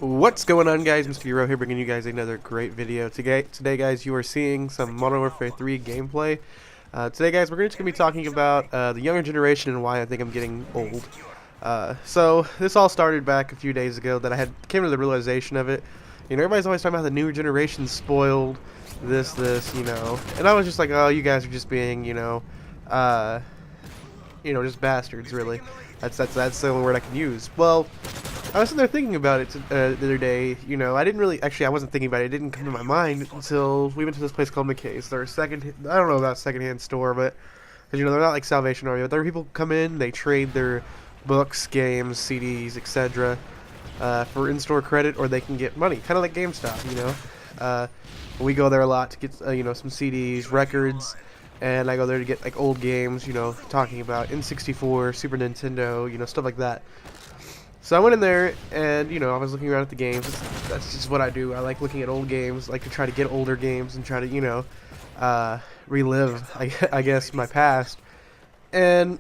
What's going on, guys? Mr. Hero here, bringing you guys another great video. Today, guys, you are seeing some Modern Warfare 3 gameplay. Today, guys, we're just going to be talking about the younger generation and why I think I'm getting old. So this all started back a few days ago that I came to the realization of it. You know, everybody's always talking about the newer generation spoiled, this, you know, and I was just like, oh, you guys are just being, just bastards, really. That's the only word I can use. Well, I was sitting there thinking about it the other day. You know, I wasn't thinking about it. It didn't come to my mind until we went to this place called McKay's. They're I don't know about secondhand store, but, cause, you know, they're not like Salvation Army, but there are people come in, they trade their books, games, CDs, etc. For in-store credit, or they can get money, kind of like GameStop, you know. We go there a lot to get, some CDs, records, and I go there to get, like, old games, you know, talking about N64, Super Nintendo, you know, stuff like that. So I went in there, and, you know, I was looking around at the games. That's just what I do. I like looking at old games, like to try to get older games and try to, you know, relive, I guess, my past. And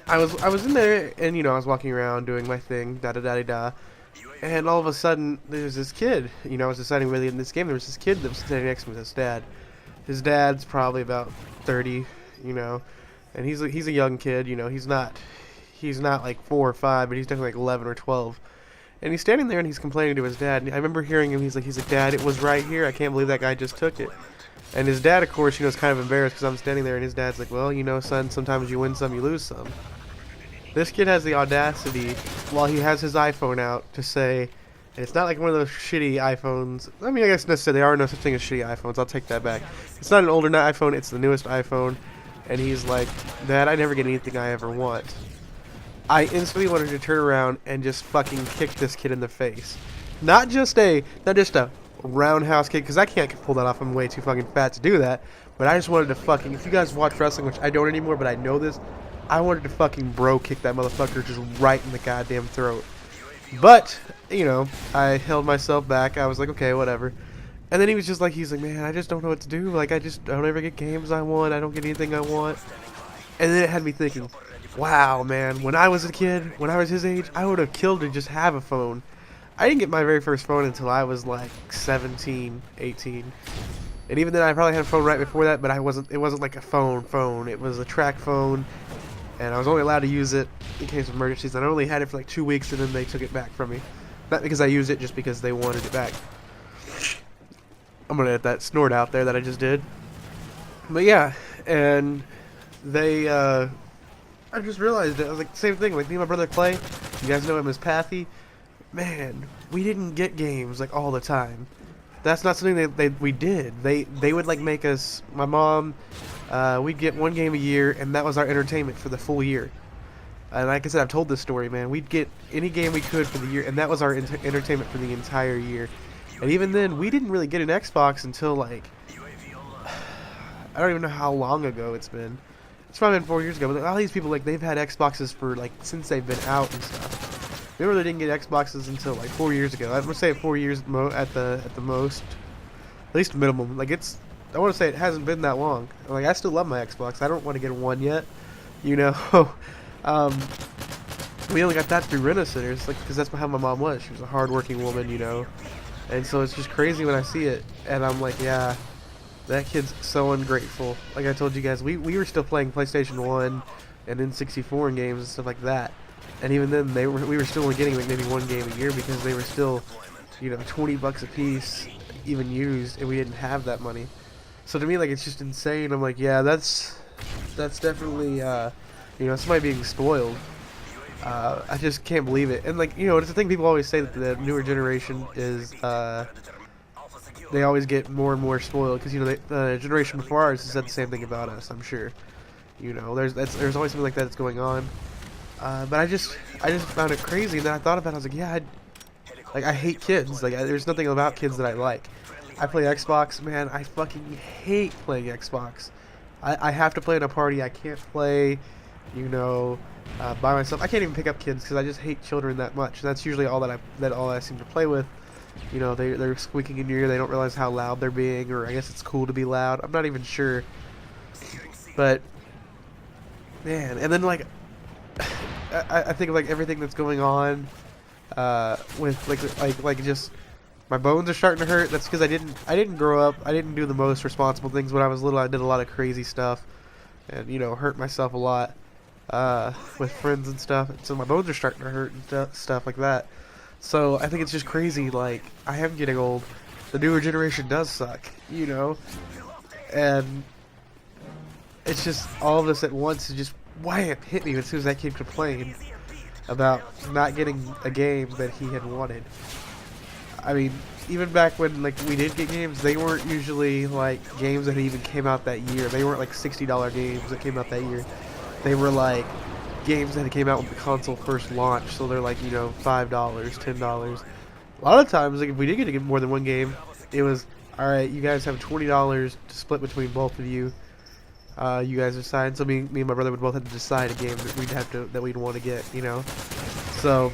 I was in there, and, you know, I was walking around doing my thing, da-da-da-da-da. And all of a sudden, there's this kid. You know, I was deciding whether in this game there was this kid that was standing next to me with his dad. His dad's probably about 30, you know, and he's a young kid. You know, he's not like 4 or 5, but he's definitely like 11 or 12. And he's standing there and he's complaining to his dad. And I remember hearing him. He's like, Dad, it was right here. I can't believe that guy just took it. And his dad, of course, you know, is kind of embarrassed because I'm standing there, and his dad's like, well, you know, son, sometimes you win some, you lose some. This kid has the audacity, while he has his iPhone out, to say, and it's not like one of those shitty iPhones. I mean, I guess necessarily there are no such thing as shitty iPhones. I'll take that back. It's not an older iPhone. It's the newest iPhone. And he's like, Dad, I never get anything I ever want. I instantly wanted to turn around and just fucking kick this kid in the face. Not just a roundhouse kick, because I can't pull that off. I'm way too fucking fat to do that. But I just wanted to fucking, if you guys watch wrestling, which I don't anymore, but I know this, I wanted to fucking bro kick that motherfucker just right in the goddamn throat. But, you know, I held myself back. I was like, okay, whatever. And then he's like, man, I just don't know what to do. Like, I don't ever get games I want. I don't get anything I want. And then it had me thinking, wow, man, when I was a kid, when I was his age, I would have killed to just have a phone. I didn't get my very first phone until I was like 17, 18. And even then, I probably had a phone right before that, but it wasn't like a phone. It was a track phone. And I was only allowed to use it in case of emergencies. And I only had it for like 2 weeks, and then they took it back from me. Not because I used it, just because they wanted it back. I'm gonna let that snort out there that I just did. But yeah, and they, I just realized it. I was like, same thing. Like, me and my brother Clay, you guys know him as Pathy. Man, we didn't get games like all the time. That's not something we did. They would like make us. My mom, we'd get one game a year, and that was our entertainment for the full year. And like I said, I've told this story, man. We'd get any game we could for the year, and that was our entertainment for the entire year. And even then, we didn't really get an Xbox until like, I don't even know how long ago it's been. It's probably been 4 years ago. But all these people, like, they've had Xboxes for like since they've been out and stuff. We really didn't get Xboxes until like 4 years ago. I'm gonna say 4 years at the most, at least minimum. Like, I want to say it hasn't been that long. Like, I still love my Xbox. I don't want to get one yet, you know. We only got that through rent-a-sitters, like, because that's how my mom was. She was a hard-working woman, you know. And so it's just crazy when I see it, and I'm like, yeah, that kid's so ungrateful. Like I told you guys, we were still playing PlayStation 1 and N64 and games and stuff like that. And even then, we were still only getting like maybe one game a year because they were still, you know, 20 bucks a piece, even used, and we didn't have that money. So to me, like, it's just insane. I'm like, yeah, that's definitely, you know, somebody being spoiled. I just can't believe it. And, like, you know, it's the thing people always say, that the newer generation is, they always get more and more spoiled, because, you know, the generation before ours has said the same thing about us, I'm sure. You know, there's always something like that that's going on. But I just found it crazy, and then I thought about it. I was like, yeah, I hate kids. Like, there's nothing about kids that I like. I play Xbox, man. I fucking hate playing Xbox. I have to play in a party. I can't play, you know, by myself. I can't even pick up kids because I just hate children that much. That's usually all all I seem to play with. You know, they're squeaking in your ear. They don't realize how loud they're being, or I guess it's cool to be loud. I'm not even sure. But man, and then like I think of like everything that's going on with like just my bones are starting to hurt. That's because I didn't grow up. I didn't do the most responsible things when I was little. I did a lot of crazy stuff, and hurt myself a lot with friends and stuff. So my bones are starting to hurt and stuff like that. So I think it's just crazy. Like, I am getting old. The newer generation does suck, and it's just all of this at once. It just wham hit me as soon as that kid complained about not getting a game that he had wanted. I mean, even back when we did get games, they weren't usually like games that even came out that year. They weren't like $60 games that came out that year. They were like games that came out when the console first launched, so they're like, $5, $10. A lot of times, like, if we did get to get more than one game, it was, alright, you guys have $20 to split between both of you. You guys decide. So me and my brother would both have to decide a game that we'd want to get, So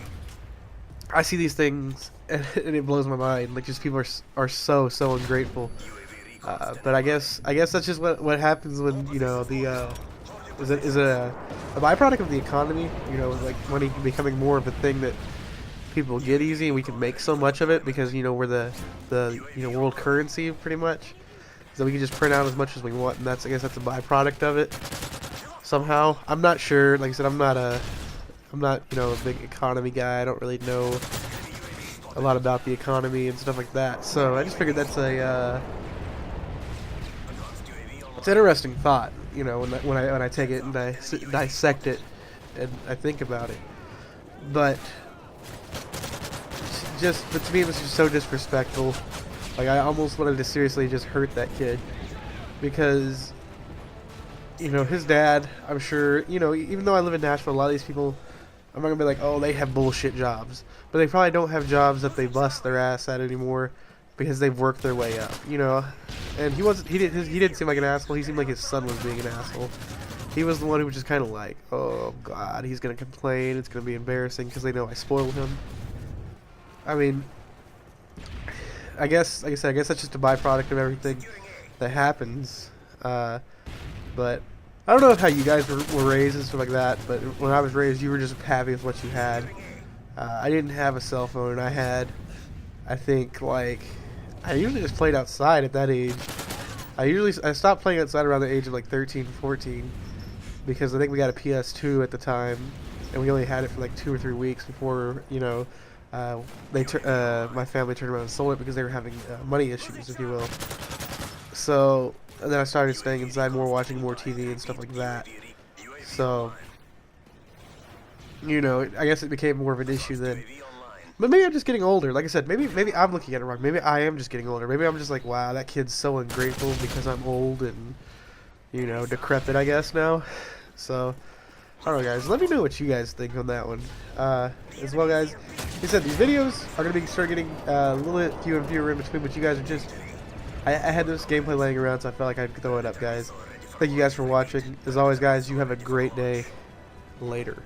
I see these things and it blows my mind. Like, just people are so ungrateful. But I guess that's just what happens when is it a byproduct of the economy? Like money becoming more of a thing that people get easy, and we can make so much of it because we're the world currency pretty much. So we can just print out as much as we want, and I guess that's a byproduct of it somehow. I'm not sure. Like I said, I'm not a big economy guy. I don't really know a lot about the economy and stuff like that. So I just figured that's it's an interesting thought, when I take it and I dissect it and I think about it. But to me, it was just so disrespectful. Like, I almost wanted to seriously just hurt that kid because, his dad, I'm sure, even though I live in Nashville, a lot of these people, I'm not gonna be like, oh, they have bullshit jobs, but they probably don't have jobs that they bust their ass at anymore because they've worked their way up, And he didn't seem like an asshole. He seemed like his son was being an asshole. He was the one who was just kind of like, oh god, he's gonna complain. It's gonna be embarrassing because they know I spoiled him. I mean, I guess, like I said, I guess that's just a byproduct of everything that happens. But I don't know how you guys were raised and stuff like that, but when I was raised, you were just happy with what you had. I didn't have a cell phone. I think, I usually just played outside at that age. I stopped playing outside around the age of 13, 14, because I think we got a PS2 at the time, and we only had it for 2 or 3 weeks before, my family turned around and sold it because they were having money issues, if you will. So, and then I started staying inside more, watching more TV and stuff like that. So, I guess it became more of an issue then. But maybe I'm just getting older. Like I said, maybe I'm looking at it wrong. Maybe I am just getting older. Maybe I'm just like, wow, that kid's so ungrateful because I'm old and, decrepit, I guess, now. So, I don't know, guys. Let me know what you guys think on that one. As well, guys, like I said, these videos are going to start getting a little bit fewer and fewer in between, but you guys are just... I had this gameplay laying around, so I felt like I'd throw it up, guys. Thank you guys for watching. As always, guys, you have a great day. Later.